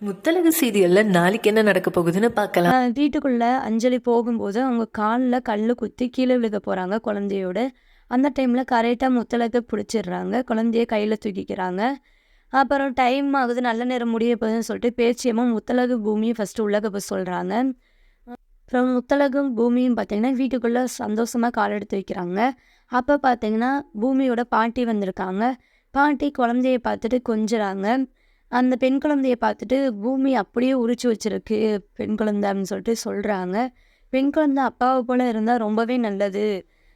முத்தழகு சீரியல்ல நாளைக்கு என்ன நடக்க போகுதுன்னு பார்க்கலாம். வீட்டுக்குள்ள அஞ்சலி போகும்போது அவங்க காலில் கல் குத்தி கீழே விழுக போகிறாங்க குழந்தையோட. அந்த டைமில் கரெக்டாக முத்தழகு பிடிச்சிடுறாங்க, குழந்தைய கையில் தூக்கிக்கிறாங்க. அப்புறம் டைம் ஆகுது, நல்ல நேரம் முடிய போகுதுன்னு சொல்லிட்டு பேச்சியம்மா முத்தழகு பூமியை ஃபஸ்ட்டு உள்ளக போய் சொல்கிறாங்க. அப்புறம் முத்தழகும் பூமியும் பார்த்தீங்கன்னா வீட்டுக்குள்ளே சந்தோஷமாக கால் எடுத்து வைக்கிறாங்க. அப்போ பார்த்தீங்கன்னா பூமியோட பாட்டி வந்திருக்காங்க. பாட்டி குழந்தைய பார்த்துட்டு கொஞ்சுறாங்க. அந்த பெண் குழந்தைய பார்த்துட்டு பூமி அப்படியே உரிச்சு வச்சிருக்கு பெண் குழந்தை அப்படின்னு சொல்லிட்டு சொல்கிறாங்க. பெண் குழந்தை அப்பாவை போல் இருந்தால் ரொம்பவே நல்லது,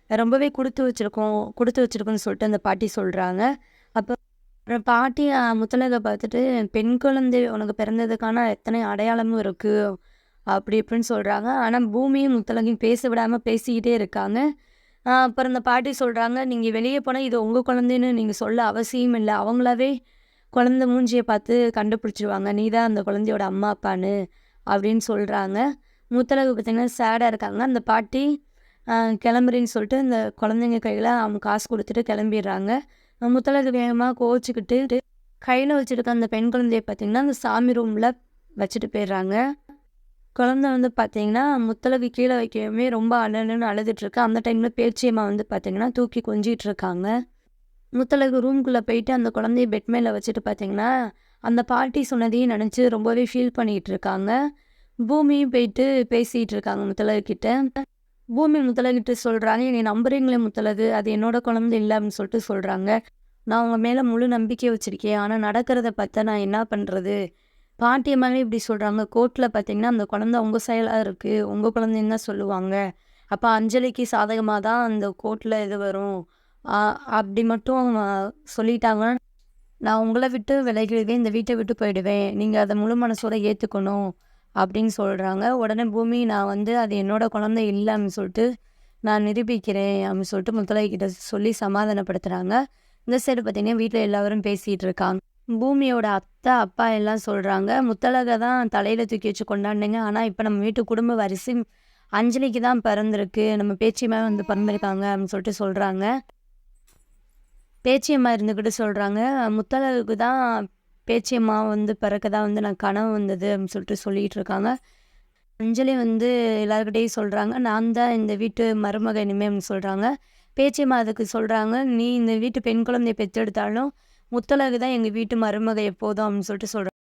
ரொம்பவே கொடுத்து வச்சிருக்கோன்னு சொல்லிட்டு அந்த பாட்டி சொல்கிறாங்க. அப்போ அப்புறம் பாட்டி முத்தழகை பார்த்துட்டு, பெண் குழந்தை உனக்கு பிறந்ததுக்கான எத்தனை அடையாளமும் இருக்குது அப்படி இப்படின்னு சொல்கிறாங்க. ஆனால் பூமியும் முத்தழகையும் பேச விடாமல் பேசிக்கிட்டே இருக்காங்க. அப்புறம் அந்த பாட்டி சொல்கிறாங்க, நீங்கள் வெளியே போனால் இது உங்கள் குழந்தைன்னு நீங்கள் சொல்ல அவசியம் இல்லை, அவங்களாவே குழந்த மூஞ்சியை பார்த்து கண்டுபிடிச்சிருவாங்க, நீ தான் அந்த குழந்தையோட அம்மா அப்பான்னு அப்படின்னு சொல்கிறாங்க. முத்தழகு பார்த்திங்கன்னா சேடாக இருக்காங்க. அந்த பாட்டி கிளம்புறேன்னு சொல்லிட்டு இந்த குழந்தைங்க கையில் அவங்க காசு கொடுத்துட்டு கிளம்பிடுறாங்க. முத்தழகு வேகமாக கோச்சிக்கிட்டு கையில் வச்சுருக்க அந்த பெண் குழந்தைய பார்த்திங்கன்னா அந்த சாமி ரூமில் வச்சுட்டு போயிடுறாங்க. குழந்தை வந்து பார்த்திங்கன்னா முத்தழகு கீழே வைக்கவே ரொம்ப அழகுன்னு அழுதுட்டுருக்கு. அந்த டைமில் பேச்சியம்மா வந்து பார்த்திங்கன்னா தூக்கி கொஞ்சிகிட்டு இருக்காங்க. முத்தழகு ரூம்குள்ளே போயிட்டு அந்த குழந்தைய பெட் மேலே வச்சுட்டு பார்த்தீங்கன்னா அந்த பாட்டி சொன்னதையும் நினச்சி ரொம்பவே ஃபீல் பண்ணிகிட்டு இருக்காங்க. பூமியும் போயிட்டு பேசிகிட்டு இருக்காங்க முத்தழகுக்கிட்ட. பூமி முத்தழகிட்ட சொல்கிறாங்க, என்னை நம்புறீங்களே முத்தழகு, அது என்னோட குழந்தை இல்லை அப்படின்னு சொல்லிட்டு சொல்கிறாங்க. நான் உங்கள் மேலே முழு நம்பிக்கை வச்சுருக்கேன், ஆனால் நடக்கிறத பார்த்தா நான் என்ன பண்ணுறது. பாட்டியம்மாவே இப்படி சொல்கிறாங்க, கோர்ட்டில் பார்த்தீங்கன்னா அந்த குழந்தை உங்கள் செயலாக இருக்குது, உங்கள் குழந்தைன்னு தான் சொல்லுவாங்க. அப்போ அஞ்சலிக்கு சாதகமாக தான் அந்த கோர்ட்டில் இது வரும் அப்படி மட்டும் சொல்லிட்டாங்க. நான் உங்களை விட்டு விலகிடுவேன், இந்த வீட்டை விட்டு போயிடுவேன், நீங்கள் அதை முழு மனசோட ஏற்றுக்கணும் அப்படின்னு சொல்கிறாங்க. உடனே பூமி, நான் வந்து அது என்னோட குழந்தை இல்லை அப்படின்னு சொல்லிட்டு நான் நிரூபிக்கிறேன் அப்படின்னு சொல்லிட்டு முத்தழகிட்ட சொல்லி சமாதானப்படுத்துகிறாங்க. இந்த சைடு பார்த்தீங்கன்னா வீட்டில் எல்லோரும் பேசிகிட்டு இருக்காங்க. பூமியோட அத்தை அப்பா எல்லாம் சொல்கிறாங்க, முத்தழகை தான் தலையில் தூக்கி வச்சு கொண்டாடினீங்க, ஆனால் இப்போ நம்ம வீட்டு குடும்ப வரிசை அஞ்சலிக்கு தான் பிறந்திருக்கு, நம்ம பேச்சியம்மா வந்து பிறந்திருக்காங்க அப்படின்னு சொல்லிட்டு சொல்கிறாங்க. பேச்சியம்மா இருந்துக்கிட்டு சொல்கிறாங்க, முத்தழகுக்கு தான் பேச்சியம்மா வந்து பிறக்க தான் வந்து நான் கனவு வந்தது அப்படின்னு சொல்லிட்டு சொல்லிகிட்டு இருக்காங்க. அஞ்சலி வந்து எல்லாருக்கிட்டையும் சொல்கிறாங்க, நான் தான் இந்த வீட்டு மருமக இனிமே அப்படின்னு சொல்கிறாங்க. பேச்சியம்மா அதுக்கு சொல்கிறாங்க, நீ இந்த வீட்டு பெண் குழந்தைய பெற்றெடுத்தாலும் முத்தழகு தான் எங்கள் வீட்டு மருமக எப்போதும் அப்படின்னு சொல்லிட்டு சொல்கிறாங்க.